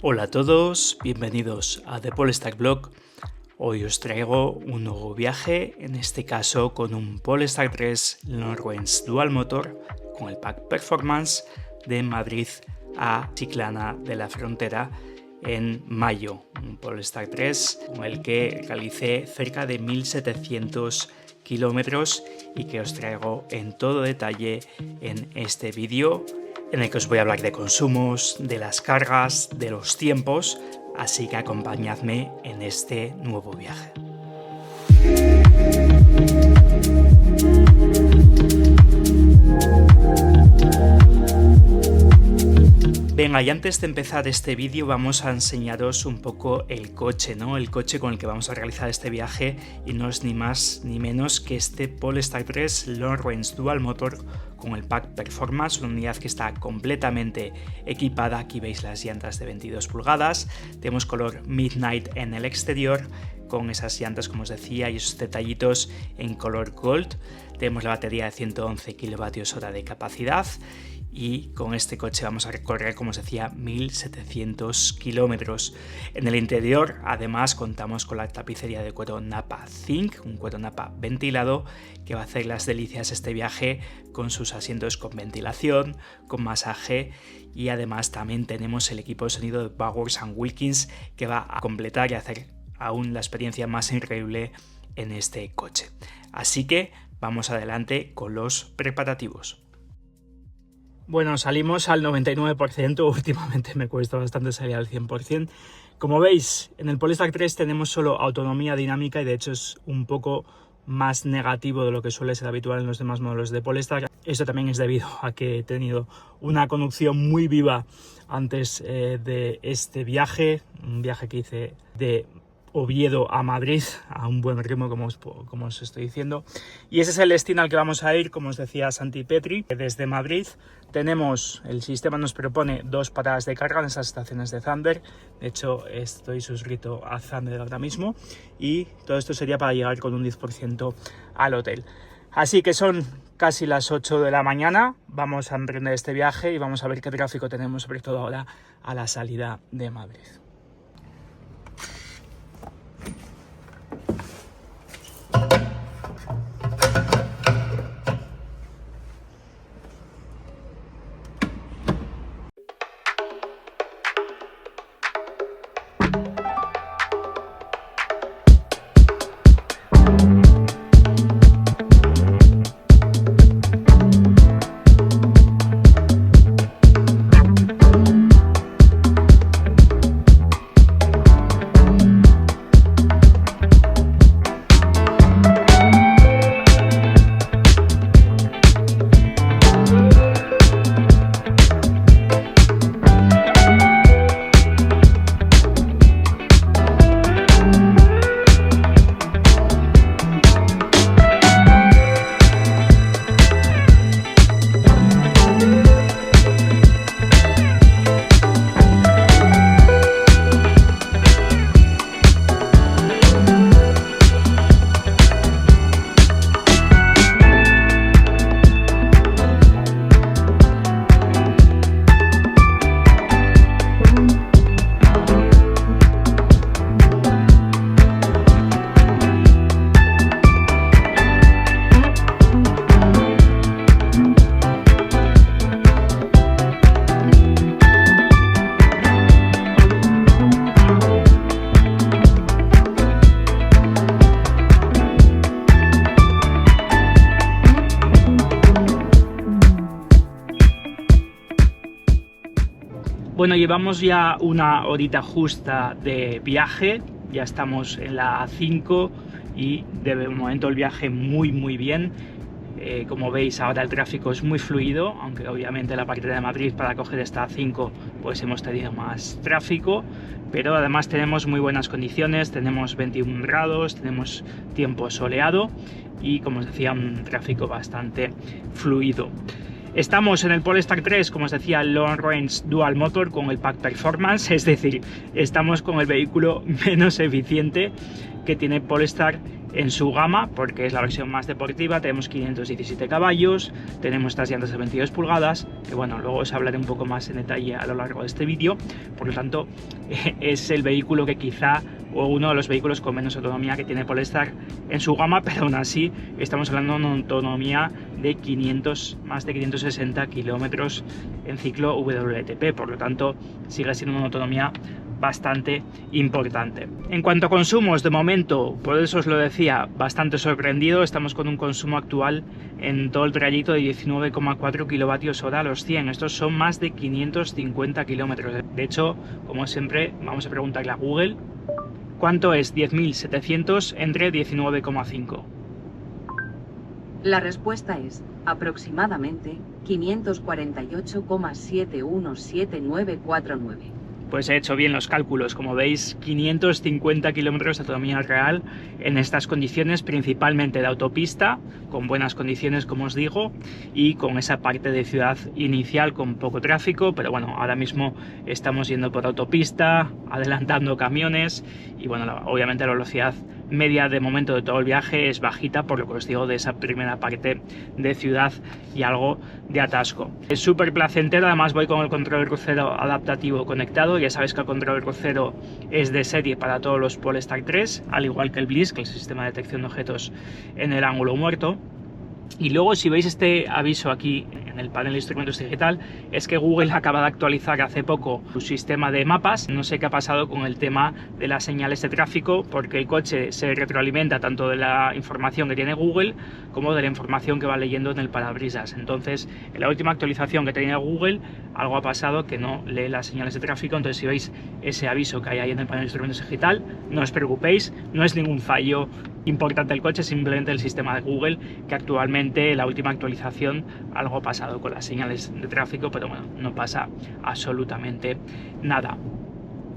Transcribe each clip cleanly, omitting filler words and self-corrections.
Hola a todos, bienvenidos a The Polestar Blog. Hoy os traigo un nuevo viaje, en este caso con un Polestar 3 Longhrange Dual Motor con el pack Performance de Madrid a Chiclana de la Frontera en mayo. Un Polestar 3 con el que realicé cerca de 1700 kilómetros y que os traigo en todo detalle en este vídeo, en el que os voy a hablar de consumos, de las cargas, de los tiempos, así que acompañadme en este nuevo viaje. Venga, y antes de empezar este vídeo vamos a enseñaros un poco el coche, ¿no? El coche con el que vamos a realizar este viaje, y no es ni más ni menos que este Polestar 3 Longhrange Dual Motor con el pack Performance, una unidad que está completamente equipada. Aquí veis las llantas de 22 pulgadas, tenemos color Midnight en el exterior, con esas llantas, como os decía, y esos detallitos en color Gold. Tenemos la batería de 111 kWh de capacidad, y con este coche vamos a recorrer, como os decía, 1700 kilómetros. En el interior, además, contamos con la tapicería de cuero Nappa Zinc, un cuero Nappa ventilado que va a hacer las delicias este viaje, con sus asientos con ventilación, con masaje, y además también tenemos el equipo de sonido de Bowers & Wilkins que va a completar y hacer aún la experiencia más increíble en este coche. Así que vamos adelante con los preparativos. Bueno, salimos al 99%, últimamente me cuesta bastante salir al 100%. Como veis, en el Polestar 3 tenemos solo autonomía dinámica, y de hecho es un poco más negativo de lo que suele ser habitual en los demás modelos de Polestar. Esto también es debido a que he tenido una conducción muy viva antes de este viaje, un viaje que hice de Oviedo a Madrid a un buen ritmo, como os estoy diciendo, y ese es el destino al que vamos a ir, como os decía Santi Petri. Desde Madrid el sistema nos propone 2 paradas de carga en esas estaciones de Thunder. De hecho, estoy suscrito a Thunder ahora mismo, y todo esto sería para llegar con un 10% al hotel. Así que son casi las 8 de la mañana, vamos a emprender este viaje y vamos a ver qué tráfico tenemos, sobre todo ahora a la salida de Madrid. Bueno, llevamos ya una horita justa de viaje, ya estamos en la A5 y de momento el viaje muy bien. Como veis, ahora el tráfico es muy fluido, aunque obviamente la parte de Madrid para coger esta A5 pues hemos tenido más tráfico, pero además tenemos muy buenas condiciones, tenemos 21 grados, tenemos tiempo soleado y, como os decía, un tráfico bastante fluido. Estamos en el Polestar 3, como os decía, Long Range Dual Motor con el Pack Performance, es decir, estamos con el vehículo menos eficiente que tiene Polestar en su gama, porque es la versión más deportiva. Tenemos 517 caballos, tenemos estas llantas de 22 pulgadas, que bueno, luego os hablaré un poco más en detalle a lo largo de este vídeo. Por lo tanto, es el vehículo que quizá, o uno de los vehículos con menos autonomía que tiene Polestar en su gama, pero aún así estamos hablando de una autonomía de más de 560 kilómetros en ciclo WLTP, por lo tanto sigue siendo una autonomía bastante importante. En cuanto a consumos, de momento, por eso os lo decía, bastante sorprendido. Estamos con un consumo actual en todo el trayecto de 19,4 kilovatios hora a los 100. Estos son más de 550 kilómetros. De hecho, como siempre, vamos a preguntarle a Google cuánto es 10.700 entre 19,5. La respuesta es aproximadamente 548,717949. Pues he hecho bien los cálculos. Como veis, 550 kilómetros de autonomía real en estas condiciones, principalmente de autopista, con buenas condiciones, como os digo, y con esa parte de ciudad inicial con poco tráfico, pero bueno, ahora mismo estamos yendo por autopista, adelantando camiones, y bueno, obviamente la velocidad media de momento de todo el viaje es bajita, por lo que os digo, de esa primera parte de ciudad y algo de atasco. Es súper placentero. Además voy con el control de crucero adaptativo conectado. Ya sabéis que el control de crucero es de serie para todos los Polestar 3, al igual que el Bliss, que es el sistema de detección de objetos en el ángulo muerto. Y luego, si veis este aviso aquí en el panel de instrumentos digital, es que Google acaba de actualizar hace poco su sistema de mapas. No sé qué ha pasado con el tema de las señales de tráfico, porque el coche se retroalimenta tanto de la información que tiene Google como de la información que va leyendo en el parabrisas. Entonces, en la última actualización que tenía Google, algo ha pasado que no lee las señales de tráfico. Entonces, si veis ese aviso que hay ahí en el panel de instrumentos digital, no os preocupéis, no es ningún fallo importante del coche, simplemente el sistema de Google, que actualmente la última actualización algo ha pasado con las señales de tráfico, pero bueno, no pasa absolutamente nada.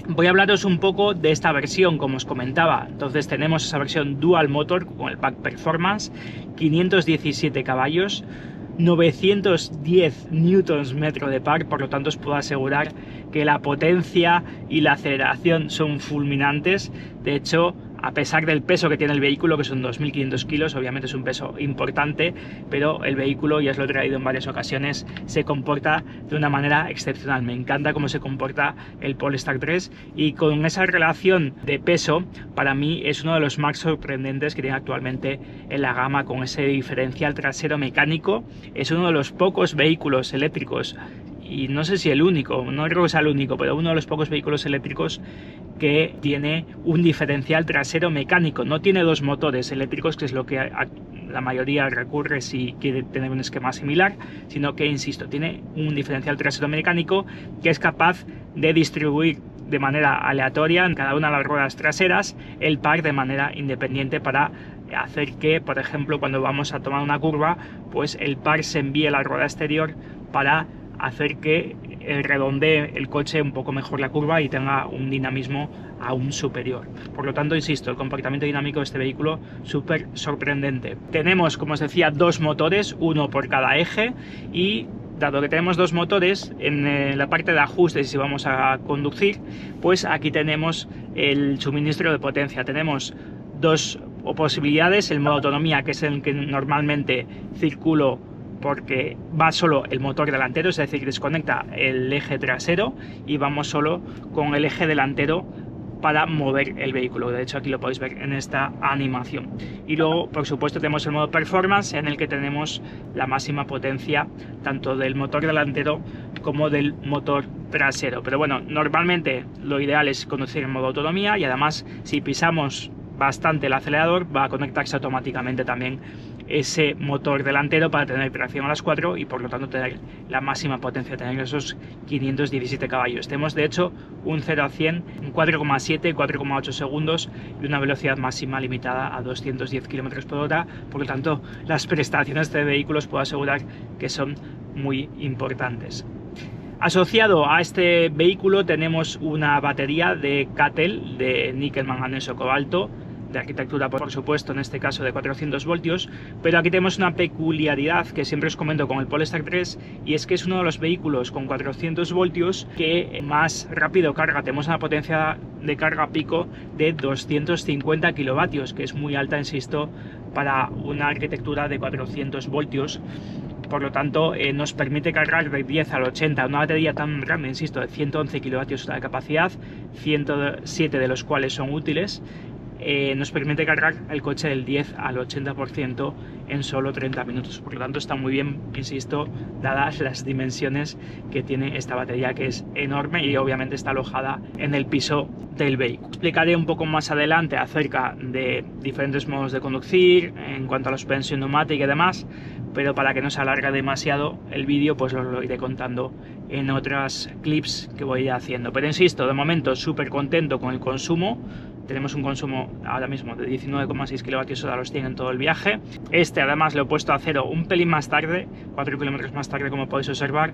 Voy a hablaros un poco de esta versión, como os comentaba. Entonces tenemos esa versión Dual Motor con el Pack Performance, 517 caballos, 910 Nm de par, por lo tanto os puedo asegurar que la potencia y la aceleración son fulminantes. De hecho, a pesar del peso que tiene el vehículo, que son 2.500 kilos, obviamente es un peso importante, pero el vehículo, ya os lo he traído en varias ocasiones, se comporta de una manera excepcional. Me encanta cómo se comporta el Polestar 3, y con esa relación de peso, para mí es uno de los más sorprendentes que tiene actualmente en la gama, con ese diferencial trasero mecánico. Es uno de los pocos vehículos eléctricos, y no sé si el único, no creo que sea el único, pero uno de los pocos vehículos eléctricos que tiene un diferencial trasero mecánico. No tiene dos motores eléctricos, que es lo que la mayoría recurre si quiere tener un esquema similar, sino que, insisto, tiene un diferencial trasero mecánico que es capaz de distribuir de manera aleatoria en cada una de las ruedas traseras el par de manera independiente, para hacer que, por ejemplo, cuando vamos a tomar una curva, pues el par se envíe a la rueda exterior para hacer que redondee el coche un poco mejor la curva y tenga un dinamismo aún superior. Por lo tanto, insisto, el comportamiento dinámico de este vehículo súper sorprendente. Tenemos, como os decía, dos motores, uno por cada eje, y dado que tenemos dos motores, en la parte de ajustes, si vamos a conducir, pues aquí tenemos el suministro de potencia. Tenemos dos posibilidades: el modo autonomía, que es el que normalmente circulo porque va solo el motor delantero, es decir, desconecta el eje trasero y vamos solo con el eje delantero para mover el vehículo. De hecho, aquí lo podéis ver en esta animación. Y luego, por supuesto, tenemos el modo Performance, en el que tenemos la máxima potencia tanto del motor delantero como del motor trasero. Pero bueno, normalmente lo ideal es conducir en modo autonomía, y además, si pisamos bastante el acelerador, va a conectarse automáticamente también ese motor delantero para tener tracción a las 4 y por lo tanto tener la máxima potencia, tener esos 517 caballos. Tenemos de hecho un 0 a 100 en 4,7, 4,8 segundos y una velocidad máxima limitada a 210 km por hora. Por lo tanto, las prestaciones de vehículos puedo asegurar que son muy importantes. Asociado a este vehículo tenemos una batería de CATL de níquel, manganeso, cobalto, de arquitectura, por supuesto, en este caso de 400 voltios, pero aquí tenemos una peculiaridad que siempre os comento con el Polestar 3, y es que es uno de los vehículos con 400 voltios que más rápido carga. Tenemos una potencia de carga pico de 250 kilovatios, que es muy alta, insisto, para una arquitectura de 400 voltios. Por lo tanto, nos permite cargar de 10 al 80, una batería tan grande, insisto, de 111 kilovatios de capacidad, 107 de los cuales son útiles. Nos permite cargar el coche del 10 al 80% en solo 30 minutos. Por lo tanto, está muy bien, insisto, dadas las dimensiones que tiene esta batería, que es enorme y obviamente está alojada en el piso del vehículo. Explicaré un poco más adelante acerca de diferentes modos de conducir, en cuanto a la suspensión neumática y demás, pero para que no se alargue demasiado el vídeo, pues os lo iré contando en otras clips que voy haciendo. Pero insisto, de momento súper contento con el consumo. Tenemos un consumo ahora mismo de 19,6 kWh a los 100 en todo el viaje. Este además lo he puesto a cero un pelín más tarde, 4 kilómetros más tarde, como podéis observar,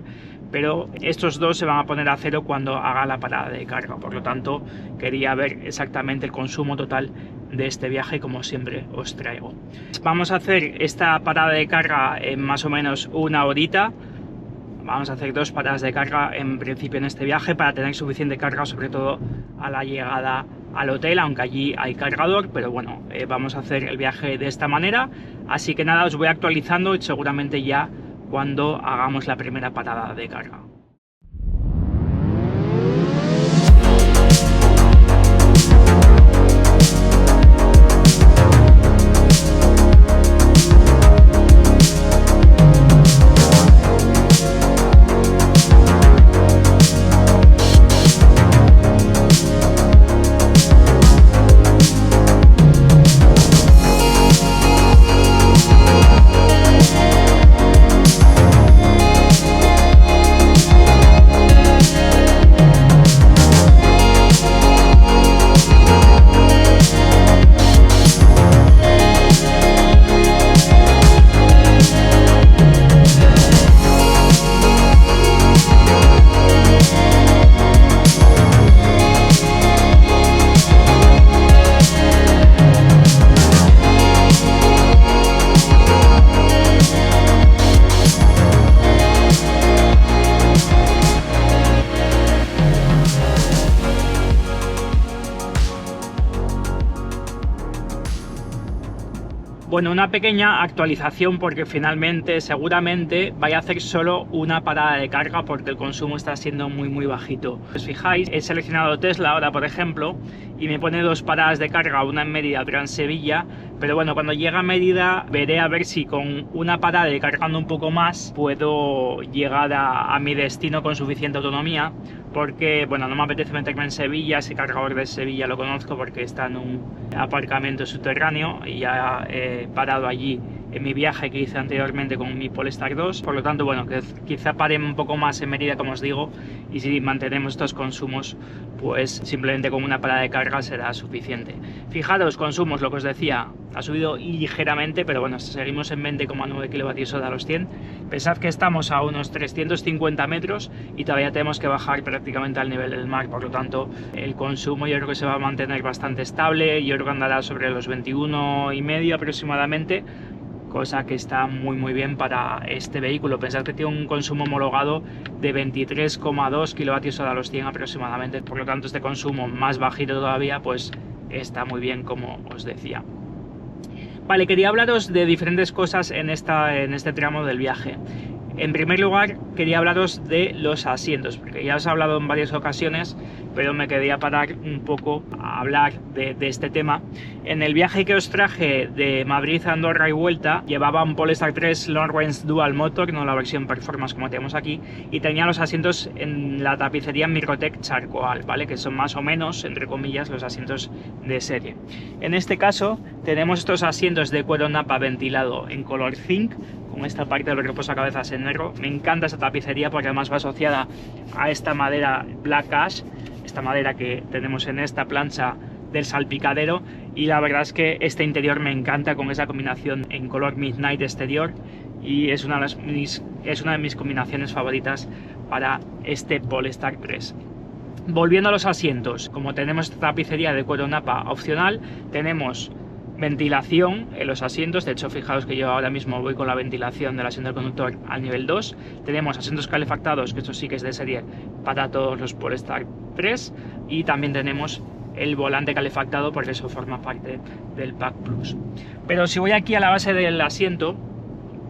pero estos dos se van a poner a cero cuando haga la parada de carga. Por lo tanto, quería ver exactamente el consumo total de este viaje, como siempre os traigo. Vamos a hacer esta parada de carga en más o menos una horita. Vamos a hacer 2 paradas de carga en principio en este viaje para tener suficiente carga, sobre todo a la llegada al hotel, aunque allí hay cargador, pero bueno, vamos a hacer el viaje de esta manera. Así que nada, os voy actualizando y seguramente ya cuando hagamos la primera parada de carga. Bueno, una pequeña actualización porque finalmente, seguramente, vaya a hacer solo una parada de carga porque el consumo está siendo muy bajito. Os fijáis, he seleccionado Tesla ahora, por ejemplo, y me pone 2 paradas de carga, una en Mérida, otra en Sevilla. Pero bueno, cuando llegue a Mérida veré a ver si con una parada y cargando un poco más puedo llegar a mi destino con suficiente autonomía. Porque, bueno, no me apetece meterme en Sevilla, ese cargador de Sevilla lo conozco porque está en un aparcamiento subterráneo y ya he parado allí en mi viaje que hice anteriormente con mi Polestar 2. Por lo tanto, bueno, que quizá pare un poco más en Mérida, como os digo, y si mantenemos estos consumos, pues simplemente con una parada de carga será suficiente. Fijaros, consumos, lo que os decía, ha subido ligeramente, pero bueno, seguimos en 20,9 kWh a los 100. Pensad que estamos a unos 350 metros y todavía tenemos que bajar prácticamente al nivel del mar. Por lo tanto, el consumo yo creo que se va a mantener bastante estable. Yo creo que andará sobre los 21,5 aproximadamente, cosa que está muy bien para este vehículo. Pensad que tiene un consumo homologado de 23,2 kWh a los 100 aproximadamente. Por lo tanto, este consumo más bajito todavía, pues está muy bien, como os decía. Vale, quería hablaros de diferentes cosas en este tramo del viaje. En primer lugar, quería hablaros de los asientos, porque ya os he hablado en varias ocasiones, pero me quería parar un poco a hablar de este tema. En el viaje que os traje de Madrid a Andorra y vuelta, llevaba un Polestar 3 Long Range Dual Motor, no la versión Performance como tenemos aquí, y tenía los asientos en la tapicería Microtech Charcoal, ¿vale? Que son más o menos, entre comillas, los asientos de serie. En este caso, tenemos estos asientos de cuero napa ventilado en color zinc, con esta parte del reposacabezas en negro. Me encanta esta tapicería porque además va asociada a esta madera Black Ash, esta madera que tenemos en esta plancha del salpicadero, y la verdad es que este interior me encanta con esa combinación en color Midnight exterior, y es una de mis combinaciones favoritas para este Polestar 3. Volviendo a los asientos, como tenemos esta tapicería de cuero napa opcional, tenemos ventilación en los asientos. De hecho, fijaos que yo ahora mismo voy con la ventilación del asiento del conductor al nivel 2. Tenemos asientos calefactados, que esto sí que es de serie para todos los Polestar 3, y también tenemos el volante calefactado porque eso forma parte del Pack Plus. Pero si voy aquí a la base del asiento,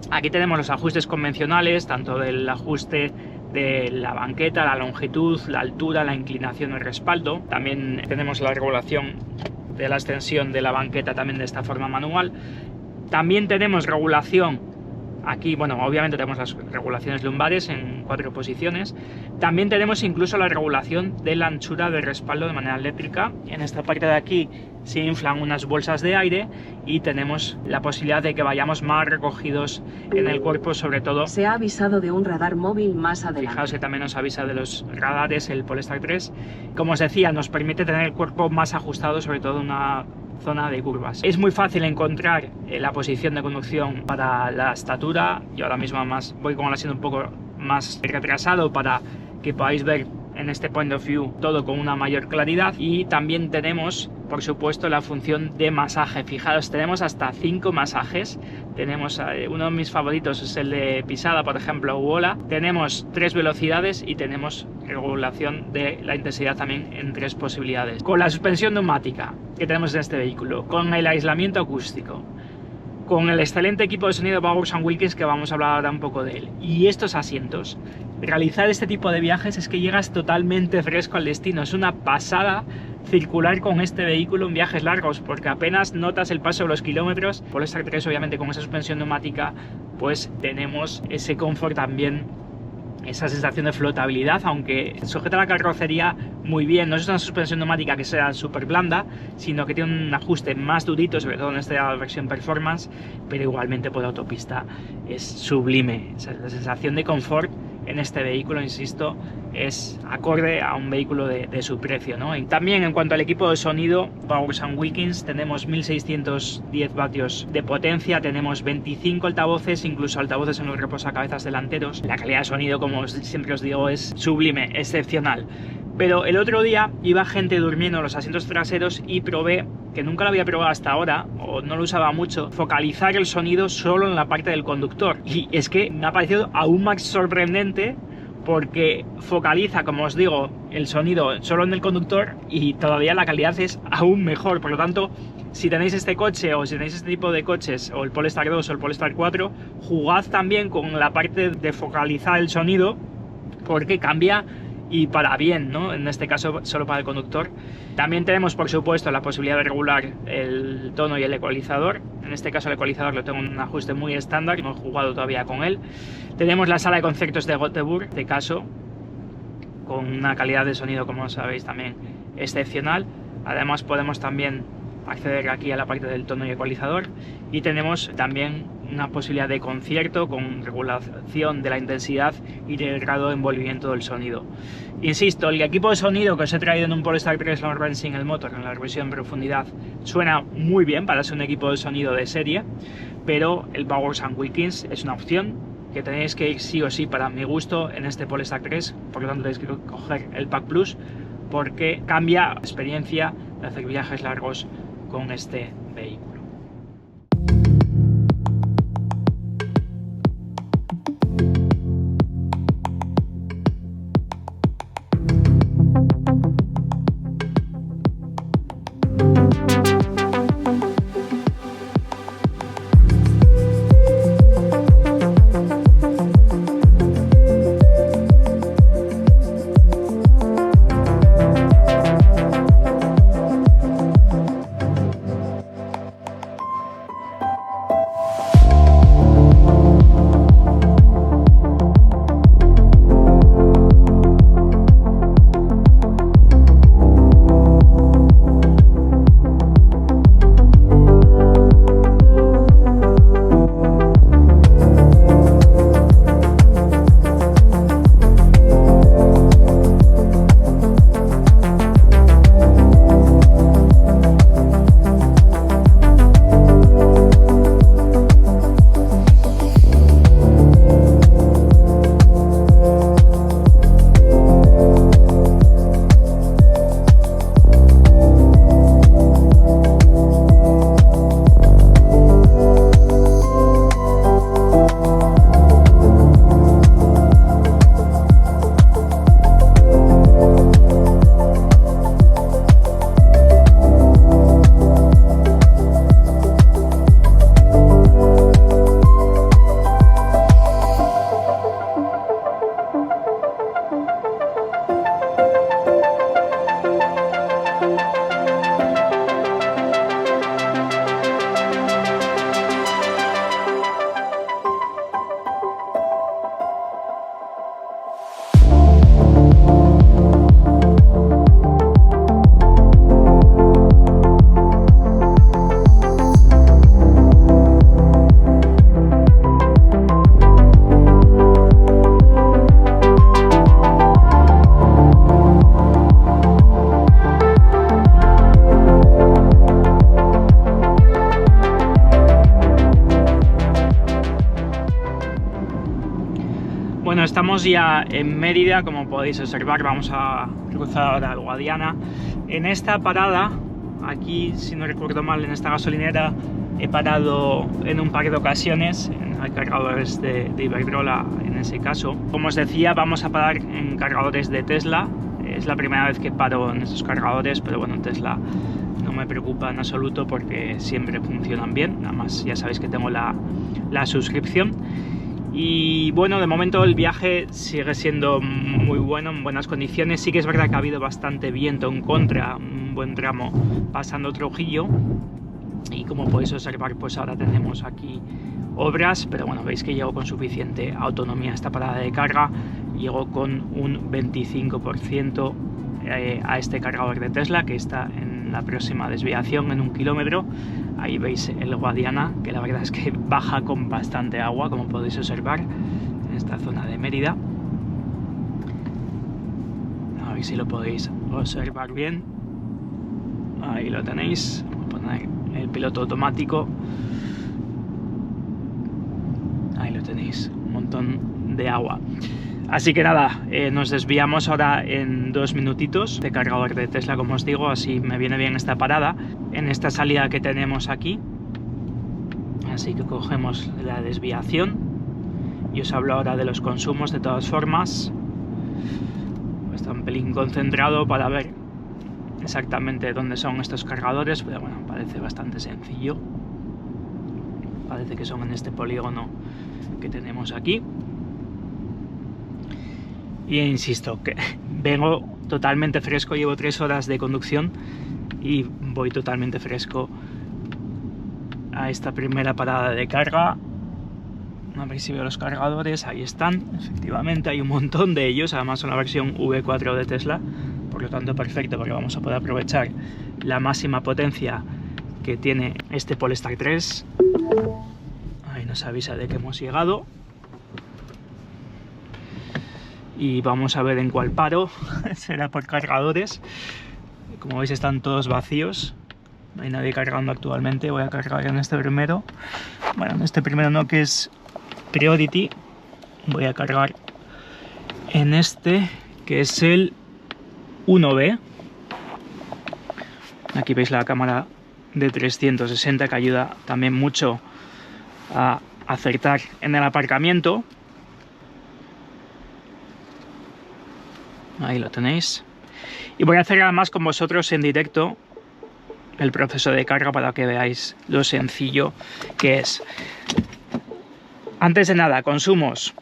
aquí tenemos los ajustes convencionales, tanto del ajuste de la banqueta, la longitud, la altura, la inclinación y el respaldo. También tenemos la regulación de la extensión de la banqueta también de esta forma manual. También tenemos regulación aquí, bueno, obviamente tenemos las regulaciones lumbares en 4 posiciones. También tenemos incluso la regulación de la anchura de respaldo de manera eléctrica. En esta parte de aquí se inflan unas bolsas de aire y tenemos la posibilidad de que vayamos más recogidos en el cuerpo, sobre todo. Se ha avisado de un radar móvil más adelante. Fijaos que también nos avisa de los radares el Polestar 3. Como os decía, nos permite tener el cuerpo más ajustado, sobre todo en una zona de curvas. Es muy fácil encontrar la posición de conducción para la estatura. Yo ahora mismo además voy con el asiento un poco más retrasado para que podáis ver en este point of view todo con una mayor claridad. Y también tenemos, por supuesto, la función de masaje. Fijaos, tenemos hasta 5 masajes. Tenemos uno de mis favoritos es el de pisada, por ejemplo, u ola. Tenemos 3 velocidades y tenemos regulación de la intensidad también en 3 posibilidades. Con la suspensión neumática que tenemos en este vehículo, con el aislamiento acústico, con el excelente equipo de sonido Bowers & Wilkins, que vamos a hablar ahora un poco de él, y estos asientos, realizar este tipo de viajes es que llegas totalmente fresco al destino. Es una pasada circular con este vehículo en viajes largos, porque apenas notas el paso de los kilómetros. Polestar 3, obviamente, con esa suspensión neumática, pues tenemos ese confort también, esa sensación de flotabilidad, aunque sujeta la carrocería muy bien. No es una suspensión neumática que sea súper blanda, sino que tiene un ajuste más durito, sobre todo en esta versión Performance, pero igualmente por autopista es sublime. O sea, la sensación de confort en este vehículo, insisto, es acorde a un vehículo de su precio, ¿no? Y también en cuanto al equipo de sonido, Bowers & Wilkins, tenemos 1610 vatios de potencia, tenemos 25 altavoces, incluso altavoces en los reposacabezas delanteros. La calidad de sonido, como siempre os digo, es sublime, excepcional. Pero el otro día iba gente durmiendo en los asientos traseros y probé, que nunca lo había probado hasta ahora, o no lo usaba mucho, focalizar el sonido solo en la parte del conductor. Y es que me ha parecido aún más sorprendente, porque focaliza, como os digo, el sonido solo en el conductor y todavía la calidad es aún mejor. Por lo tanto, si tenéis este coche o si tenéis este tipo de coches, o el Polestar 2 o el Polestar 4, jugad también con la parte de focalizar el sonido, porque cambia y para bien, ¿no? En este caso solo para el conductor. También tenemos, por supuesto, la posibilidad de regular el tono y el ecualizador. En este caso el ecualizador lo tengo en un ajuste muy estándar, no he jugado todavía con él. Tenemos la sala de conciertos de Göteborg, de caso, con una calidad de sonido, como sabéis, también excepcional. Además podemos también acceder aquí a la parte del tono y ecualizador, y tenemos también una posibilidad de concierto con regulación de la intensidad y del grado de envolvimiento del sonido. Insisto, el equipo de sonido que os he traído en un Polestar 3 Long Range Single Motor en la revisión en profundidad suena muy bien para ser un equipo de sonido de serie, pero el Bowers & Wilkins es una opción que tenéis que ir sí o sí, para mi gusto, en este Polestar 3. Por lo tanto tenéis que coger el Pack Plus, porque cambia la experiencia de hacer viajes largos con este vehículo. Estamos ya en Mérida, como podéis observar. Vamos a cruzar ahora al Guadiana. En esta parada, aquí, si no recuerdo mal, en esta gasolinera, he parado en un par de ocasiones, hay cargadores de Iberdrola en ese caso. Como os decía, vamos a parar en cargadores de Tesla. Es la primera vez que paro en estos cargadores, pero bueno, Tesla no me preocupa en absoluto porque siempre funcionan bien. Nada más, ya sabéis que tengo la suscripción. Y bueno, de momento el viaje sigue siendo muy bueno, en buenas condiciones. Sí que es verdad que ha habido bastante viento en contra, un buen tramo pasando Trujillo. Y como podéis observar, pues ahora tenemos aquí obras, pero bueno, veis que llego con suficiente autonomía a esta parada de carga. Llego con un 25% a este cargador de Tesla, que está en la próxima desviación en 1 kilómetro. Ahí veis el Guadiana, que la verdad es que baja con bastante agua, como podéis observar, en esta zona de Mérida. A ver si lo podéis observar bien. Ahí lo tenéis. Voy a poner el piloto automático. Ahí lo tenéis, un montón de agua. Así que nada, nos desviamos ahora en 2 minutitos de cargador de Tesla, como os digo. Así me viene bien esta parada en esta salida que tenemos aquí. Así que cogemos la desviación y os hablo ahora de los consumos. De todas formas, está un pelín concentrado para ver exactamente dónde son estos cargadores, pero bueno, parece bastante sencillo. Parece que son en este polígono que tenemos aquí. Y insisto, que vengo totalmente fresco, llevo 3 horas de conducción y voy totalmente fresco a esta primera parada de carga. A ver si veo los cargadores, ahí están, efectivamente hay un montón de ellos, además son la versión V4 de Tesla, por lo tanto perfecto, porque vamos a poder aprovechar la máxima potencia que tiene este Polestar 3. Ahí nos avisa de que hemos llegado. Y vamos a ver en cuál paro. Será por cargadores. Como veis están todos vacíos, no hay nadie cargando actualmente. Voy a cargar en este primero. Bueno, en este primero no, que es Priority. Voy a cargar en este, que es el 1B. Aquí veis la cámara de 360, que ayuda también mucho a acertar en el aparcamiento. Ahí lo tenéis. Y voy a hacer además con vosotros en directo el proceso de carga para que veáis lo sencillo que es. Antes de nada, consumos.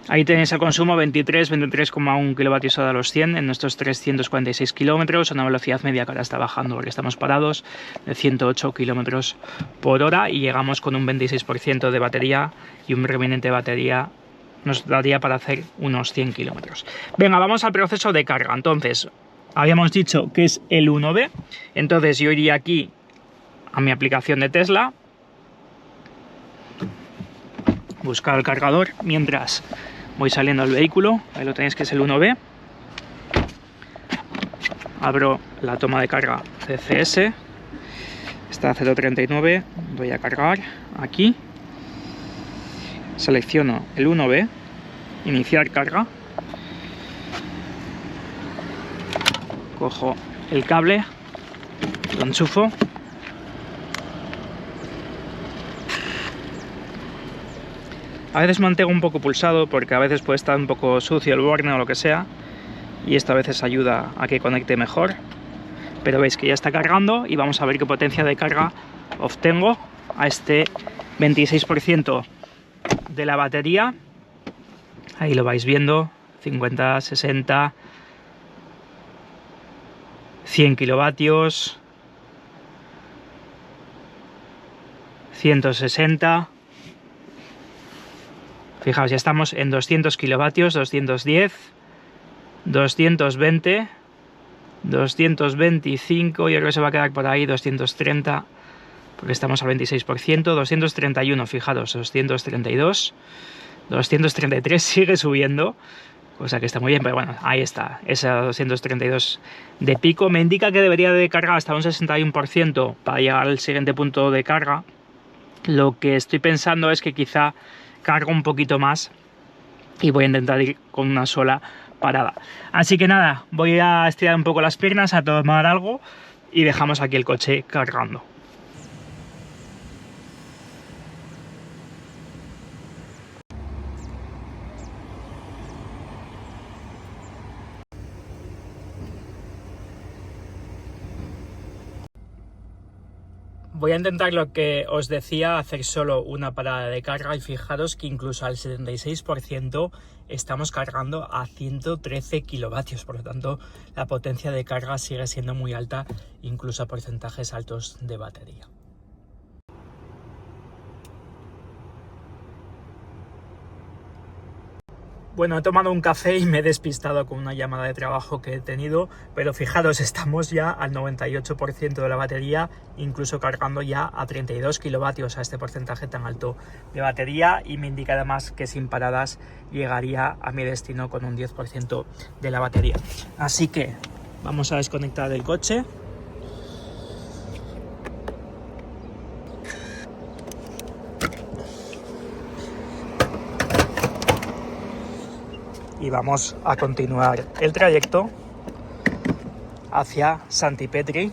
Ahí tenéis el consumo, 23,1 kWh a los 100 en nuestros 346 kilómetros, a una velocidad media que ahora está bajando porque estamos parados, de 108 kilómetros por hora, y llegamos con un 26% de batería y un remanente de batería nos daría para hacer unos 100 kilómetros. Venga, vamos al proceso de carga. Entonces, habíamos dicho que es el 1B, entonces yo iría aquí a mi aplicación de Tesla, buscar el cargador mientras voy saliendo del vehículo. Ahí lo tenéis, que es el 1B. Abro la toma de carga CCS, está a 0,39, voy a cargar aquí. Selecciono el 1B, iniciar carga, cojo el cable, lo enchufo, a veces mantengo un poco pulsado porque a veces puede estar un poco sucio el borne o lo que sea, y esto a veces ayuda a que conecte mejor, pero veis que ya está cargando y vamos a ver qué potencia de carga obtengo a este 26% de la batería. Ahí lo vais viendo, 50, 60, 100 kilovatios, 160. Fijaos, ya estamos en 200 kilovatios, 210, 220, 225, yo creo que se va a quedar por ahí, 230, porque estamos al 26%, 231, fijaros, 232, 233, sigue subiendo, cosa que está muy bien, pero bueno, ahí está, ese 232 de pico, me indica que debería de cargar hasta un 61% para llegar al siguiente punto de carga. Lo que estoy pensando es que quizá cargo un poquito más y voy a intentar ir con una sola parada. Así que nada, voy a estirar un poco las piernas, a tomar algo y dejamos aquí el coche cargando. Voy a intentar lo que os decía, hacer solo una parada de carga y fijaros que incluso al 76% estamos cargando a 113 kilovatios, por lo tanto la potencia de carga sigue siendo muy alta, incluso a porcentajes altos de batería. Bueno, he tomado un café y me he despistado con una llamada de trabajo que he tenido, pero fijaros, estamos ya al 98% de la batería, incluso cargando ya a 32 kilovatios a este porcentaje tan alto de batería, y me indica además que sin paradas llegaría a mi destino con un 10% de la batería. Así que vamos a desconectar el coche. Y vamos a continuar el trayecto hacia Santipetri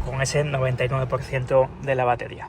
con ese 99% de la batería.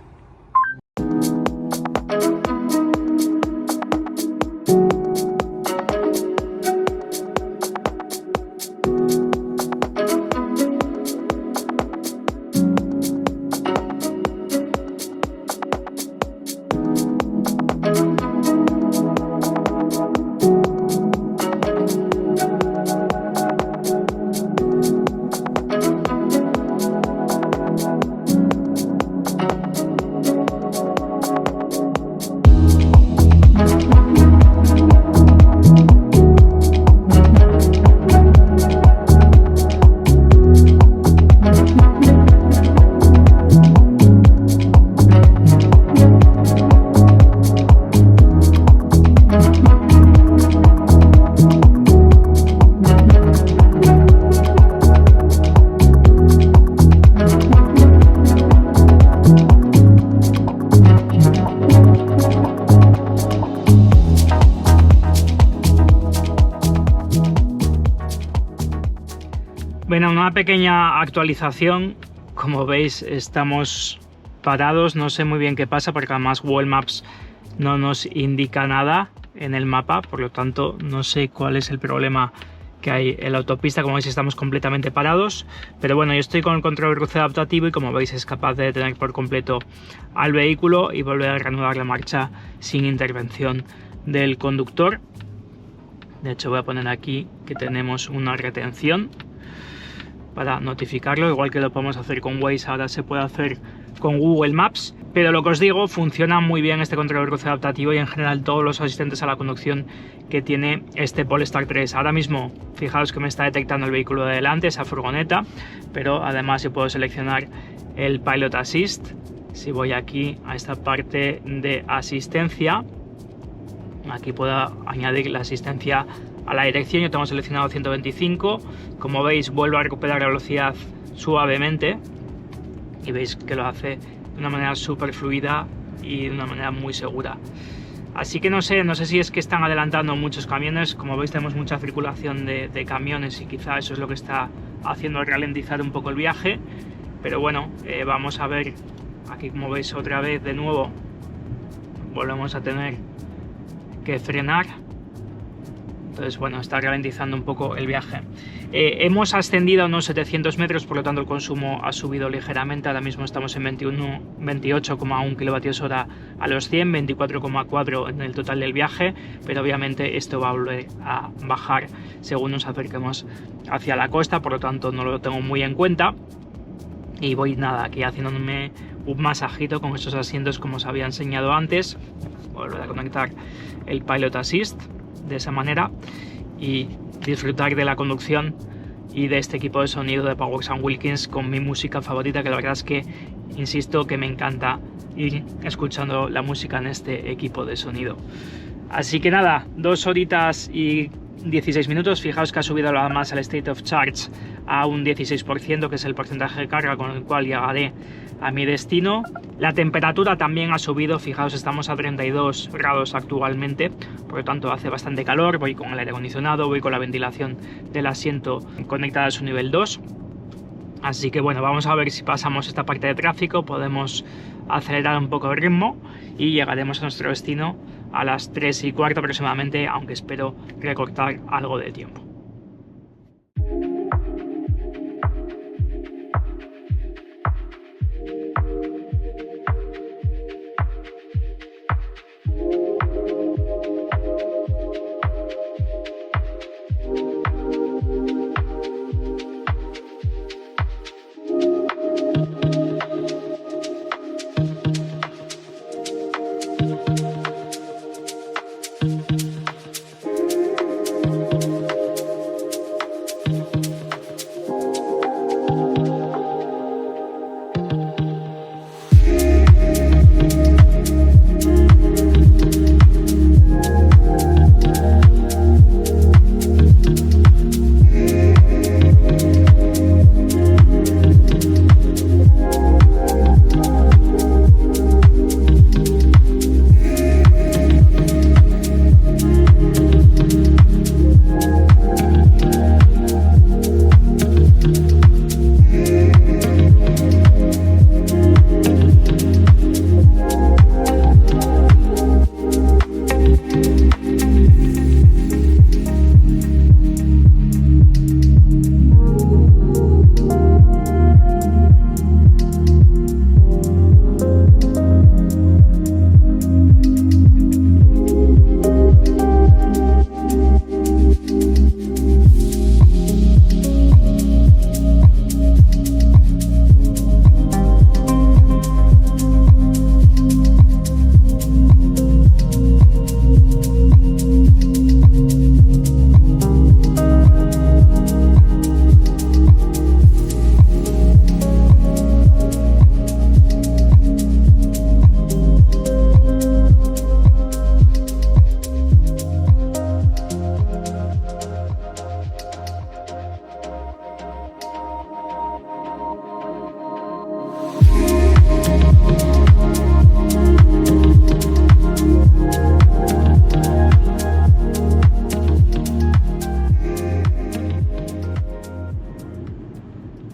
Bueno, una pequeña actualización. Como veis, estamos parados, no sé muy bien qué pasa porque además Google Maps no nos indica nada en el mapa, por lo tanto no sé cuál es el problema que hay en la autopista. Como veis, estamos completamente parados, pero bueno, yo estoy con el control de cruce adaptativo y como veis es capaz de detener por completo al vehículo y volver a reanudar la marcha sin intervención del conductor. De hecho, voy a poner aquí que tenemos una retención para notificarlo, igual que lo podemos hacer con Waze, ahora se puede hacer con Google Maps. Pero lo que os digo, funciona muy bien este control de cruce adaptativo y en general todos los asistentes a la conducción que tiene este Polestar 3. Ahora mismo, fijaros que me está detectando el vehículo de delante, esa furgoneta, pero además yo puedo seleccionar el Pilot Assist. Si voy aquí a esta parte de asistencia, aquí puedo añadir la asistencia a la dirección. Yo tengo seleccionado 125. Como veis, vuelvo a recuperar la velocidad suavemente y veis que lo hace de una manera súper fluida y de una manera muy segura. Así que no sé si es que están adelantando muchos camiones. Como veis, tenemos mucha circulación de camiones y quizá eso es lo que está haciendo ralentizar un poco el viaje. Pero bueno, vamos a ver. Aquí, como veis, otra vez de nuevo volvemos a tener que frenar. Entonces, bueno, está ralentizando un poco el viaje. Hemos ascendido a unos 700 metros, por lo tanto el consumo ha subido ligeramente. Ahora mismo estamos en 28,1 kWh a los 100, 24,4 en el total del viaje, pero obviamente esto va a volver a bajar según nos acerquemos hacia la costa, por lo tanto no lo tengo muy en cuenta. Y voy nada, aquí haciéndome un masajito con estos asientos como os había enseñado antes. Volver a conectar el Pilot Assist de esa manera y disfrutar de la conducción y de este equipo de sonido de Powers & Wilkins con mi música favorita, que la verdad es que, insisto, que me encanta ir escuchando la música en este equipo de sonido. Así que nada, 2 horitas y 16 minutos. Fijaos que ha subido además el State of Charge a un 16%, que es el porcentaje de carga con el cual llegaré a mi destino. La temperatura también ha subido, fijaos, estamos a 32 grados actualmente, por lo tanto hace bastante calor. Voy con el aire acondicionado, voy con la ventilación del asiento conectada a su nivel 2. Así que bueno, vamos a ver si pasamos esta parte de tráfico, podemos acelerar un poco el ritmo y llegaremos a nuestro destino a las 3:15 aproximadamente, aunque espero recortar algo de tiempo.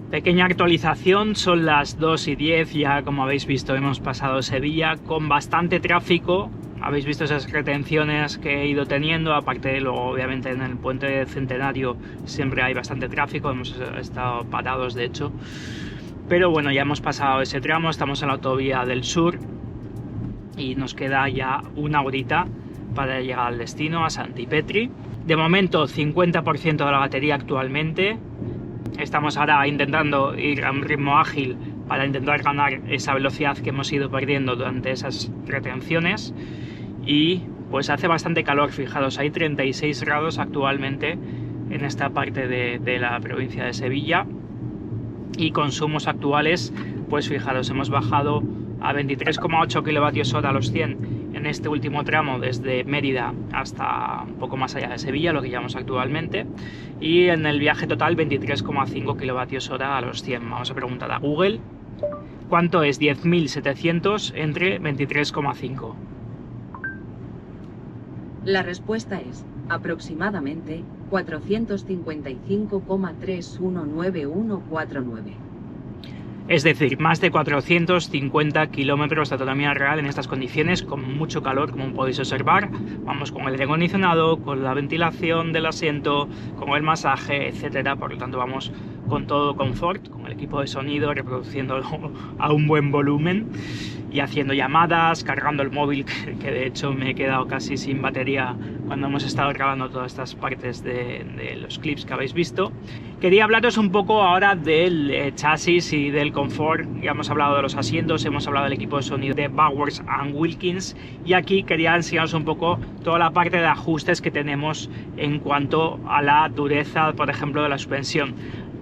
Pequeña actualización, son las 2:10, ya como habéis visto hemos pasado Sevilla con bastante tráfico. Habéis visto esas retenciones que he ido teniendo, aparte de luego obviamente en el puente Centenario siempre hay bastante tráfico, hemos estado parados de hecho. Pero bueno, ya hemos pasado ese tramo, estamos en la autovía del sur y nos queda ya una horita para llegar al destino, a Santipetri. De momento 50% de la batería actualmente. Estamos ahora intentando ir a un ritmo ágil para intentar ganar esa velocidad que hemos ido perdiendo durante esas retenciones. Y pues hace bastante calor, fijaros, hay 36 grados actualmente en esta parte de la provincia de Sevilla. Y consumos actuales, pues fijaros, hemos bajado a 23,8 kWh a los 100 en este último tramo desde Mérida hasta un poco más allá de Sevilla, lo que llevamos actualmente, y en el viaje total 23,5 kWh a los 100. Vamos a preguntar a Google cuánto es 10.700 entre 23,5. La respuesta es aproximadamente 455,319149. Es decir, más de 450 kilómetros de autonomía real en estas condiciones, con mucho calor, como podéis observar. Vamos con el aire acondicionado, con la ventilación del asiento, con el masaje, etcétera. Por lo tanto, vamos con todo confort, con el equipo de sonido, reproduciéndolo a un buen volumen y haciendo llamadas, cargando el móvil, que de hecho me he quedado casi sin batería cuando hemos estado grabando todas estas partes de los clips que habéis visto. Quería hablaros un poco ahora del chasis y del confort. Ya hemos hablado de los asientos, hemos hablado del equipo de sonido de Bowers & Wilkins, y aquí quería enseñaros un poco toda la parte de ajustes que tenemos en cuanto a la dureza, por ejemplo, de la suspensión.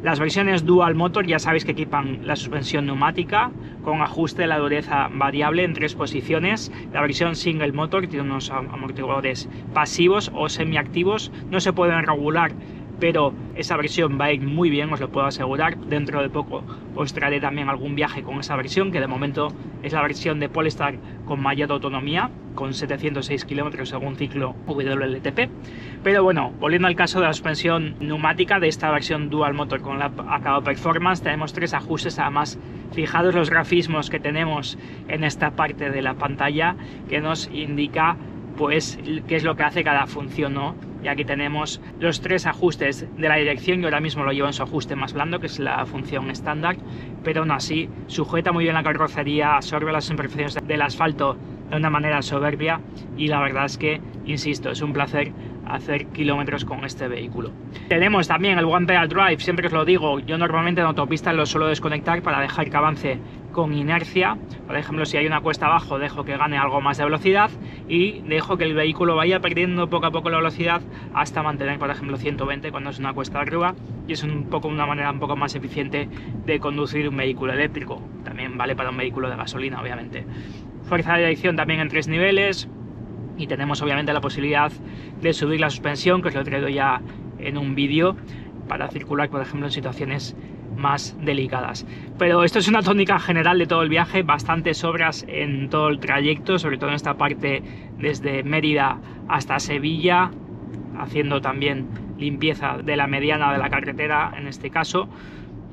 Las versiones Dual Motor ya sabéis que equipan la suspensión neumática con ajuste de la dureza variable en 3 posiciones. La versión Single Motor tiene unos amortiguadores pasivos o semiactivos. No se pueden regular pero esa versión va a ir muy bien, os lo puedo asegurar. Dentro de poco os traeré también algún viaje con esa versión, que de momento es la versión de Polestar con mayor autonomía, con 706 kilómetros según ciclo WLTP. Pero bueno, volviendo al caso de la suspensión neumática de esta versión Dual Motor con la acabado Performance, tenemos 3 ajustes. Además, fijaros los grafismos que tenemos en esta parte de la pantalla, que nos indica pues qué es lo que hace cada función, ¿no? Y aquí tenemos los 3 ajustes de la dirección. Yo ahora mismo lo llevo en su ajuste más blando, que es la función estándar, pero aún así sujeta muy bien la carrocería, absorbe las imperfecciones del asfalto de una manera soberbia, y la verdad es que, insisto, es un placer hacer kilómetros con este vehículo. Tenemos también el One Pedal Drive. Siempre os lo digo, yo normalmente en autopista lo suelo desconectar para dejar que avance con inercia. Por ejemplo, si hay una cuesta abajo, dejo que gane algo más de velocidad y dejo que el vehículo vaya perdiendo poco a poco la velocidad hasta mantener, por ejemplo, 120 cuando es una cuesta arriba, y es una manera un poco más eficiente de conducir un vehículo eléctrico. También vale para un vehículo de gasolina, obviamente. Fuerza de dirección también en 3 niveles, y tenemos obviamente la posibilidad de subir la suspensión, que os lo he traído ya en un vídeo, para circular, por ejemplo, en situaciones más delicadas. Pero esto es una tónica general de todo el viaje, bastantes obras en todo el trayecto, sobre todo en esta parte desde Mérida hasta Sevilla, haciendo también limpieza de la mediana de la carretera en este caso.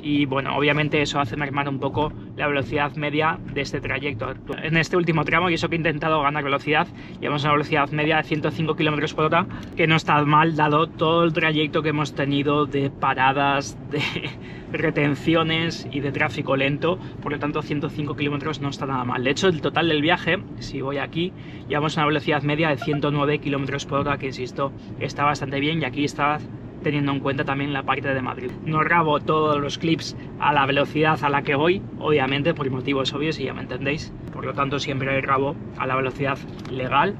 Y bueno, obviamente eso hace mermar un poco la velocidad media de este trayecto. En este último tramo, y eso que he intentado ganar velocidad, llevamos una velocidad media de 105 km por hora, que no está mal dado todo el trayecto que hemos tenido de paradas, de retenciones y de tráfico lento. Por lo tanto, 105 km no está nada mal. De hecho, el total del viaje, si voy aquí, llevamos una velocidad media de 109 km por hora, que insisto, está bastante bien, y aquí está teniendo en cuenta también la parte de Madrid. No grabo todos los clips a la velocidad a la que voy, obviamente, por motivos obvios, y ya me entendéis. Por lo tanto, siempre grabo a la velocidad legal,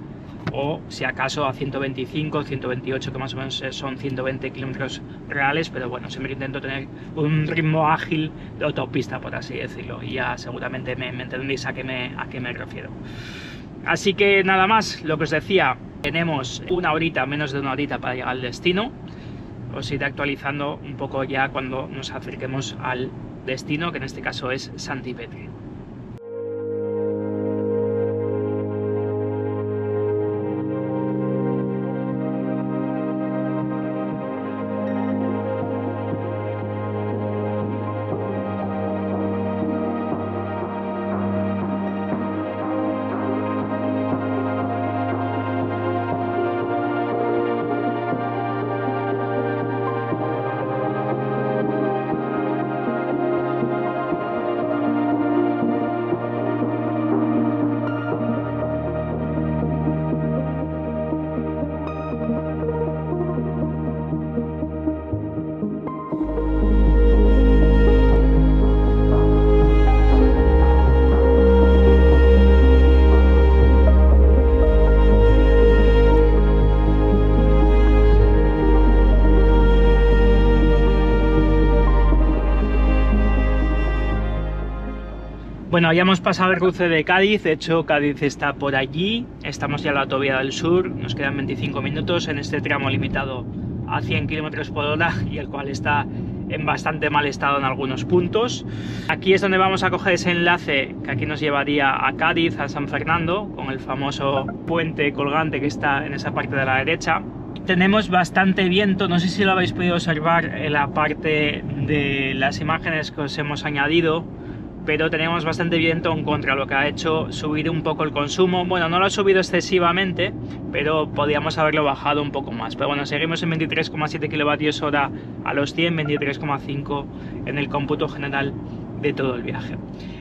o si acaso a 125, 128, que más o menos son 120 kilómetros reales, pero bueno, siempre intento tener un ritmo ágil de autopista, por así decirlo, y ya seguramente me entendéis a qué me refiero. Así que nada más, lo que os decía, tenemos una horita, menos de una horita para llegar al destino. Os iré actualizando un poco ya cuando nos acerquemos al destino, que en este caso es Santipetri. Bueno, ya hemos pasado el cruce de Cádiz. De hecho, Cádiz está por allí. Estamos ya en la autovía del sur, nos quedan 25 minutos en este tramo limitado a 100 km por hora, y el cual está en bastante mal estado en algunos puntos. Aquí es donde vamos a coger ese enlace que aquí nos llevaría a Cádiz, a San Fernando, con el famoso puente colgante que está en esa parte de la derecha. Tenemos bastante viento, no sé si lo habéis podido observar en la parte de las imágenes que os hemos añadido, pero tenemos bastante viento en contra, lo que ha hecho subir un poco el consumo. Bueno, no lo ha subido excesivamente, pero podíamos haberlo bajado un poco más. Pero bueno, seguimos en 23,7 kWh a los 100, 23,5 en el cómputo general de todo el viaje.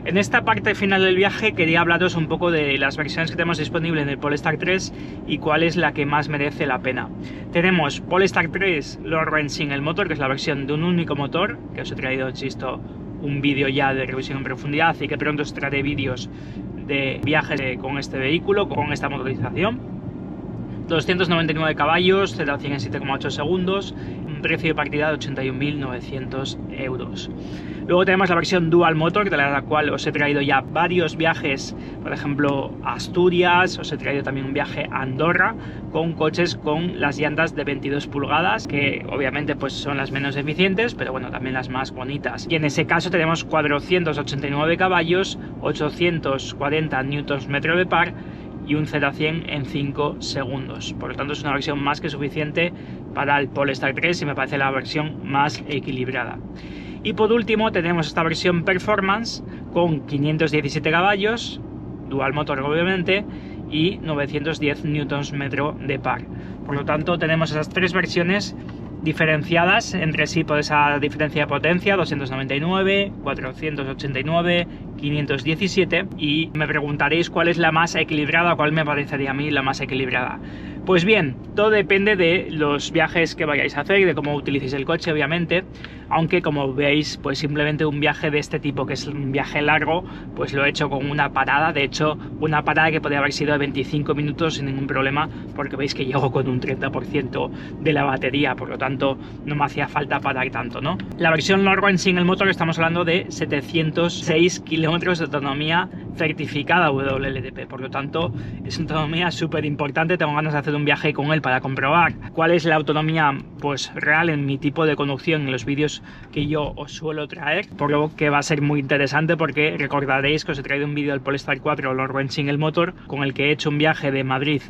En esta parte final del viaje quería hablaros un poco de las versiones que tenemos disponibles en el Polestar 3 y cuál es la que más merece la pena. Tenemos Polestar 3 Low Range Single Motor, que es la versión de un único motor, que os he traído, insisto, un vídeo ya de revisión en profundidad, y que pronto os traeré vídeos de viajes con este vehículo, con esta motorización. 299 caballos, 0 a 100 en 7,8 segundos, precio de partida de 81.900 euros. Luego tenemos la versión Dual Motor, de la cual os he traído ya varios viajes, por ejemplo a Asturias, os he traído también un viaje a Andorra, con coches con las llantas de 22 pulgadas, que obviamente pues son las menos eficientes, pero bueno, también las más bonitas. Y en ese caso tenemos 489 caballos, 840 Nm de par, y un 0 a 100 en 5 segundos. Por lo tanto es una versión más que suficiente para el Polestar 3 y me parece la versión más equilibrada. Y por último tenemos esta versión Performance con 517 caballos, Dual Motor obviamente, y 910 Nm de par. Por lo tanto tenemos esas tres versiones diferenciadas entre sí por esa diferencia de potencia, 299, 489, 517, y me preguntaréis cuál es la más equilibrada, cuál me parecería a mí la más equilibrada. Pues bien, todo depende de los viajes que vayáis a hacer y de cómo utilicéis el coche, obviamente, aunque como veis, pues simplemente un viaje de este tipo, que es un viaje largo, pues lo he hecho con una parada, de hecho, una parada que podría haber sido de 25 minutos sin ningún problema, porque veis que llego con un 30% de la batería, por lo tanto, no me hacía falta parar tanto, ¿no? La versión largo en single motor estamos hablando de 706 kilómetros de autonomía certificada WLTP, por lo tanto, es una autonomía súper importante. Tengo ganas de hacer un viaje con él para comprobar cuál es la autonomía pues real en mi tipo de conducción en los vídeos que yo os suelo traer, por lo que va a ser muy interesante, porque recordaréis que os he traído un vídeo del Polestar 4 largo en single motor con el que he hecho un viaje de Madrid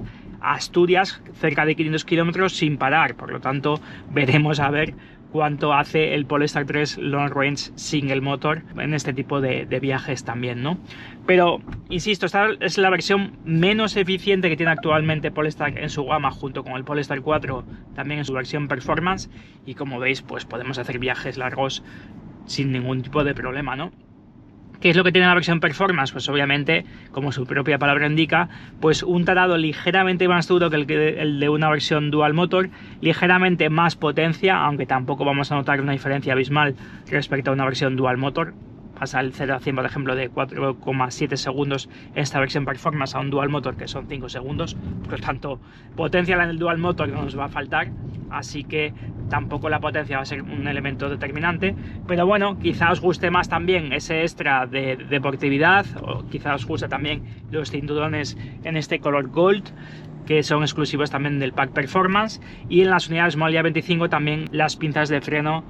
a Asturias cerca de 500 kilómetros sin parar. Por lo tanto, veremos a ver cuánto hace el Polestar 3 Long Range Single Motor en este tipo de viajes también, ¿no? Pero, insisto, esta es la versión menos eficiente que tiene actualmente Polestar en su gama, junto con el Polestar 4 también en su versión Performance, y como veis, pues podemos hacer viajes largos sin ningún tipo de problema, ¿no? ¿Qué es lo que tiene la versión Performance? Pues obviamente, como su propia palabra indica, pues un tarado ligeramente más duro que el de una versión Dual Motor, ligeramente más potencia, aunque tampoco vamos a notar una diferencia abismal respecto a una versión Dual Motor. Pasa el 0 a 100, por ejemplo, de 4,7 segundos en esta versión Performance a un Dual Motor, que son 5 segundos. Por lo tanto, potencia en el Dual Motor no nos va a faltar, así que tampoco la potencia va a ser un elemento determinante. Pero bueno, quizá os guste más también ese extra de deportividad, o quizá os guste también los cinturones en este color Gold, que son exclusivos también del pack Performance, y en las unidades modalidad 25 también las pinzas de freno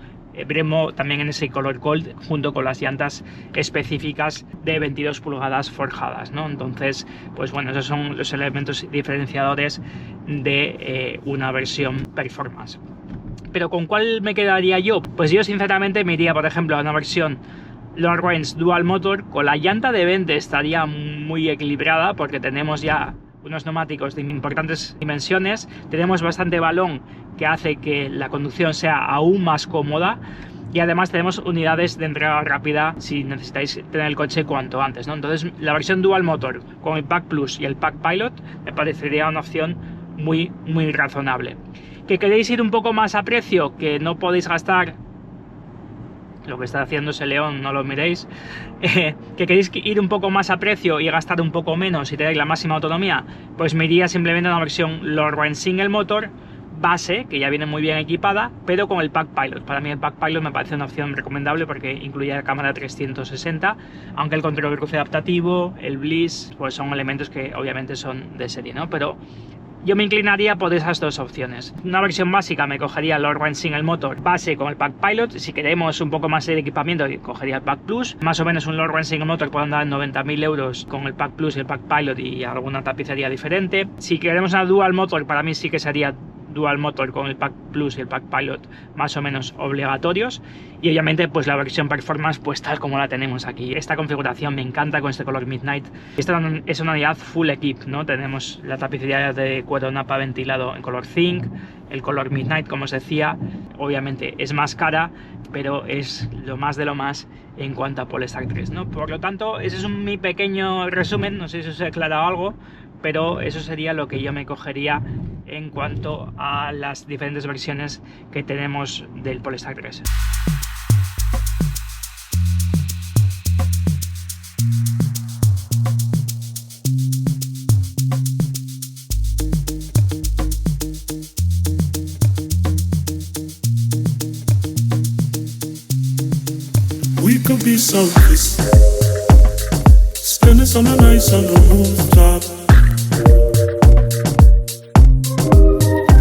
Brembo también en ese color Gold, junto con las llantas específicas de 22 pulgadas forjadas, ¿no? Entonces, pues bueno, esos son los elementos diferenciadores de una versión Performance. Pero ¿con cuál me quedaría yo? Pues yo sinceramente me iría, por ejemplo, a una versión Long Range Dual Motor. Con la llanta de 20 estaría muy equilibrada, porque tenemos ya unos neumáticos de importantes dimensiones, tenemos bastante balón que hace que la conducción sea aún más cómoda, y además tenemos unidades de entrega rápida si necesitáis tener el coche cuanto antes, ¿no? Entonces la versión Dual Motor con el Pack Plus y el Pack Pilot me parecería una opción muy razonable. ¿Que queréis ir un poco más a precio? ¿Que no podéis gastar lo que está haciendo ese león, no lo miréis? ¿Que queréis ir un poco más a precio y gastar un poco menos y tener la máxima autonomía? Pues me iría simplemente a una versión Long Range Single Motor base, que ya viene muy bien equipada, pero con el Pack Pilot. Para mí el Pack Pilot me parece una opción recomendable, porque incluye la cámara 360, aunque el control de cruce adaptativo, el Bliss, pues son elementos que obviamente son de serie, ¿no? Pero yo me inclinaría por esas dos opciones. Una versión básica me cogería el Long Range Single Motor base con el Pack Pilot. Si queremos un poco más de equipamiento, cogería el Pack Plus. Más o menos un Long Range Single Motor puede andar en 90.000 euros con el Pack Plus y el Pack Pilot y alguna tapicería diferente. Si queremos una Dual Motor, para mí sí que sería Dual Motor con el Pack Plus y el Pack Pilot más o menos obligatorios, y obviamente pues la versión Performance pues tal como la tenemos aquí. Esta configuración me encanta con este color Midnight. Esta es una unidad full equip, ¿no? Tenemos la tapicería de cuero napa ventilado en color zinc, el color Midnight, como os decía. Obviamente es más cara, pero es lo más de lo más en cuanto a Polestar 3, ¿no? Por lo tanto, ese es mi pequeño resumen. No sé si os he aclarado algo, pero eso sería lo que yo me cogería en cuanto a las diferentes versiones que tenemos del Polestar 3. could be selfish. Spending summer nights on the rooftop.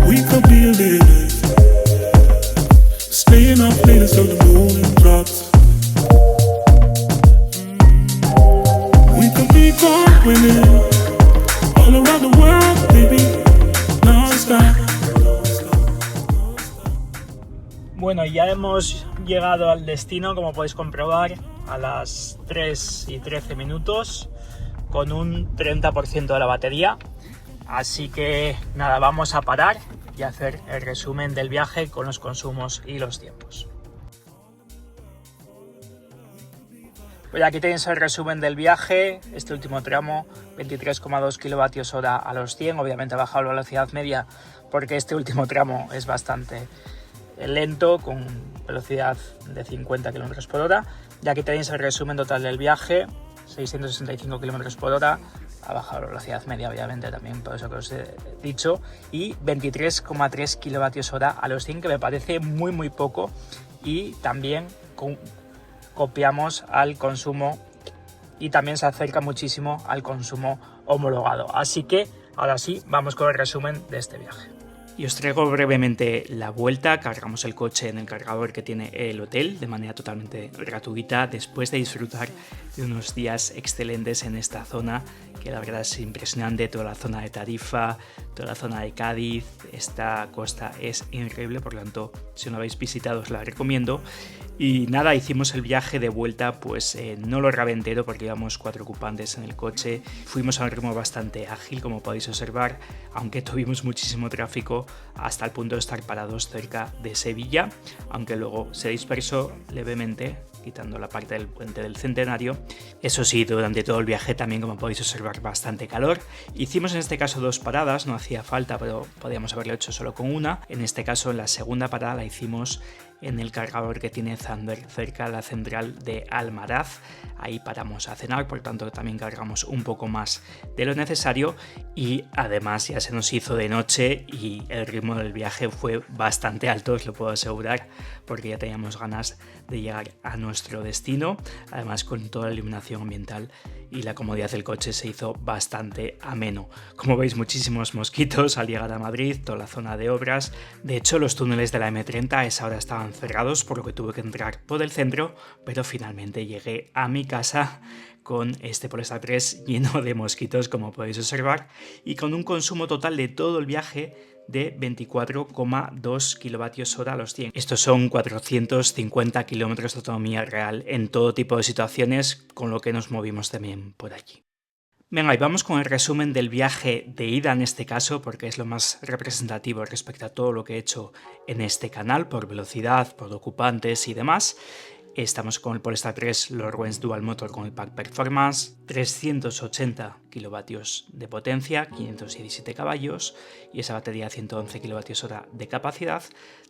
We could be living, staying up late until the moon drops. We could be gone winning all around the world, baby, non-stop. Bueno, ya hemos llegado al destino, como podéis comprobar, a las 3 y 13 minutos con un 30% de la batería. Así que nada, vamos a parar y hacer el resumen del viaje con los consumos y los tiempos. Pues aquí tenéis el resumen del viaje. Este último tramo, 23,2 kWh a los 100. Obviamente ha bajado la velocidad media porque este último tramo es bastante lento, con velocidad de 50 km por hora. Y aquí tenéis el resumen total del viaje, 665 km por hora. Ha bajado la velocidad media, obviamente, también por eso que os he dicho. Y 23,3 kWh a los 100, que me parece muy poco. Y también copiamos al consumo y también se acerca muchísimo al consumo homologado. Así que ahora sí, vamos con el resumen de este viaje. Y os traigo brevemente la vuelta. Cargamos el coche en el cargador que tiene el hotel de manera totalmente gratuita, después de disfrutar de unos días excelentes en esta zona, que la verdad es impresionante. Toda la zona de Tarifa, toda la zona de Cádiz, esta costa es increíble, por lo tanto, si no la habéis visitado os la recomiendo. Y nada, hicimos el viaje de vuelta, pues no lo grabé entero porque íbamos 4 ocupantes en el coche. Fuimos a un ritmo bastante ágil, como podéis observar, aunque tuvimos muchísimo tráfico hasta el punto de estar parados cerca de Sevilla, aunque luego se dispersó levemente, quitando la parte del puente del Centenario. Eso sí, durante todo el viaje también, como podéis observar, bastante calor. Hicimos en este caso 2 paradas, no hacía falta, pero podíamos haberlo hecho solo con una. En este caso, la segunda parada la hicimos en el cargador que tiene Zander, cerca de la central de Almaraz. Ahí paramos a cenar, por tanto también cargamos un poco más de lo necesario, y además ya se nos hizo de noche y el ritmo del viaje fue bastante alto, os lo puedo asegurar, porque ya teníamos ganas de llegar a nuestro destino. Además, con toda la iluminación ambiental y la comodidad del coche se hizo bastante ameno. Como veis, muchísimos mosquitos al llegar a Madrid, toda la zona de obras. De hecho, los túneles de la M30 a esa hora estaban cerrados, por lo que tuve que entrar por el centro, pero finalmente llegué a mi casa con este Polestar 3 lleno de mosquitos, como podéis observar, y con un consumo total de todo el viaje de 24,2 kWh a los 100. Estos son 450 km de autonomía real en todo tipo de situaciones, con lo que nos movimos también por allí. Venga, y vamos con el resumen del viaje de ida en este caso, porque es lo más representativo respecto a todo lo que he hecho en este canal, por velocidad, por ocupantes y demás. Estamos con el Polestar 3 Lorentz Dual Motor con el Pack Performance, 380 kilovatios de potencia, 517 caballos y esa batería de 111 kWh de capacidad.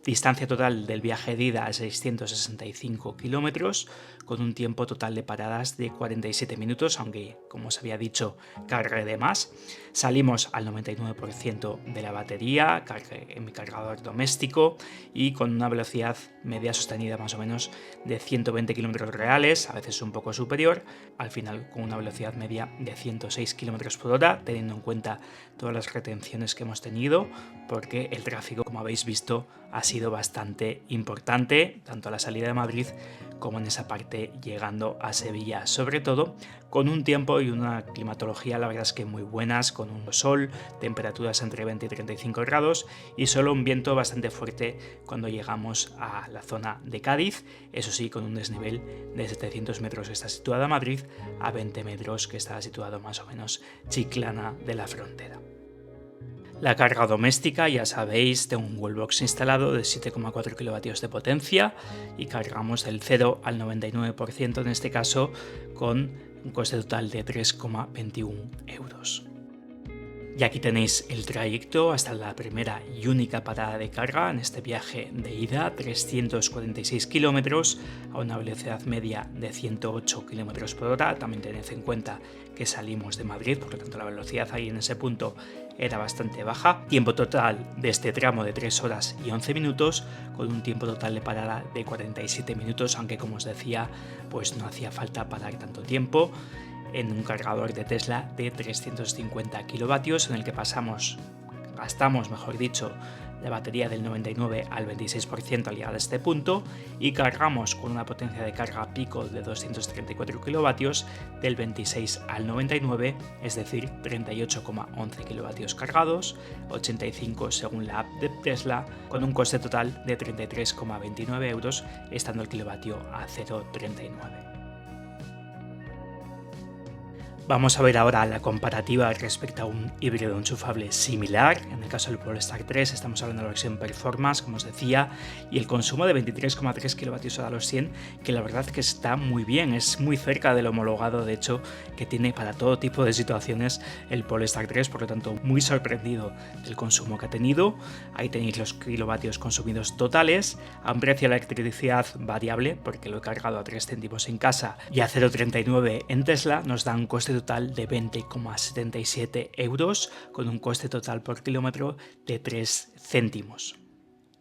Distancia total del viaje de ida a 665 kilómetros, con un tiempo total de paradas de 47 minutos, aunque, como os había dicho, cargué de más. Salimos al 99% de la batería, cargué en mi cargador doméstico y con una velocidad media sostenida más o menos de 120 km reales, a veces un poco superior, al final con una velocidad media de 106 km por hora, teniendo en cuenta todas las retenciones que hemos tenido, porque el tráfico, como habéis visto, ha sido bastante importante, tanto a la salida de Madrid como en esa parte llegando a Sevilla, sobre todo con un tiempo y una climatología, la verdad es que muy buenas, con un sol, temperaturas entre 20 y 35 grados y solo un viento bastante fuerte cuando llegamos a la zona de Cádiz, eso sí, con un desnivel de 700 metros que está situada Madrid, a 20 metros que está situado más o menos Chiclana de la Frontera. La carga doméstica, ya sabéis, tengo un wallbox instalado de 7,4 kilovatios de potencia y cargamos del 0 al 99% en este caso con un coste total de 3,21 euros. Y aquí tenéis el trayecto hasta la primera y única parada de carga en este viaje de ida, 346 kilómetros a una velocidad media de 108 kilómetros por hora. También tened en cuenta que salimos de Madrid, por lo tanto la velocidad ahí en ese punto era bastante baja. Tiempo total de este tramo de 3 horas y 11 minutos, con un tiempo total de parada de 47 minutos, aunque como os decía, pues no hacía falta parar tanto tiempo, en un cargador de Tesla de 350 kilovatios en el que gastamos la batería del 99 al 26% al llegar a este punto y cargamos con una potencia de carga pico de 234 kilovatios del 26 al 99, es decir, 38,11 kilovatios cargados, 85 según la app de Tesla, con un coste total de 33,29 euros, estando el kilovatio a 0,39. Vamos a ver ahora la comparativa respecto a un híbrido enchufable similar. En el caso del Polestar 3 estamos hablando de la versión Performance, como os decía, y el consumo de 23,3 kWh a los 100, que la verdad que está muy bien, es muy cerca del homologado, de hecho, que tiene para todo tipo de situaciones el Polestar 3, por lo tanto muy sorprendido del consumo que ha tenido. Ahí tenéis los kilovatios consumidos totales, a un precio de electricidad variable, porque lo he cargado a 3 céntimos en casa y a 0,39 en Tesla, nos da un coste total de 20,77 euros, con un coste total por kilómetro de 3 céntimos.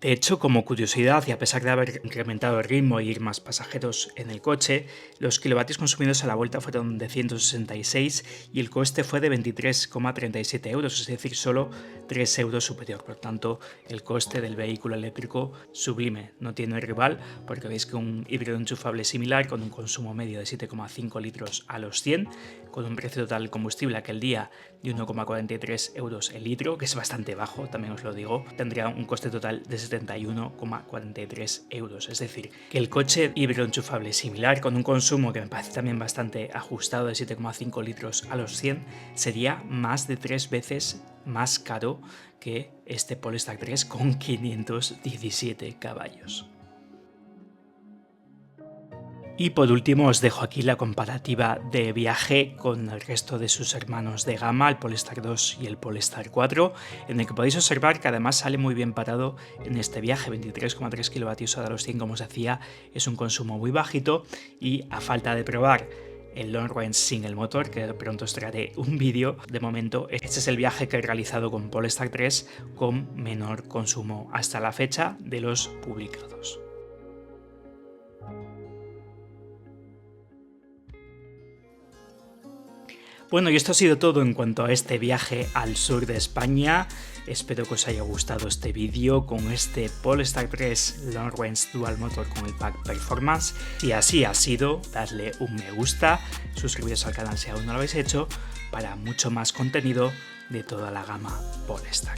De hecho, como curiosidad, y a pesar de haber incrementado el ritmo y ir más pasajeros en el coche, los kilovatios consumidos a la vuelta fueron de 166 y el coste fue de 23,37 euros, es decir, solo 3 euros superior. Por tanto, el coste del vehículo eléctrico sublime, no tiene rival, porque veis que un híbrido enchufable similar con un consumo medio de 7,5 litros a los 100, con un precio total del combustible aquel día de 1,43 euros el litro, que es bastante bajo, también os lo digo, tendría un coste total de 71,43 euros. Es decir, que el coche híbrido enchufable similar con un consumo que me parece también bastante ajustado de 7,5 litros a los 100 sería más de 3 veces más caro que este Polestar 3 con 517 caballos. Y por último os dejo aquí la comparativa de viaje con el resto de sus hermanos de gama, el Polestar 2 y el Polestar 4, en el que podéis observar que además sale muy bien parado en este viaje, 23,3 kWh a los 100, como os decía, es un consumo muy bajito, y a falta de probar el long range sin el motor, que pronto os traeré un vídeo, de momento este es el viaje que he realizado con Polestar 3 con menor consumo hasta la fecha de los publicados. Bueno, y esto ha sido todo en cuanto a este viaje al sur de España. Espero que os haya gustado este vídeo con este Polestar 3 Long Range Dual Motor con el pack Performance. Si así ha sido, dadle un me gusta, suscribiros al canal si aún no lo habéis hecho, para mucho más contenido de toda la gama Polestar.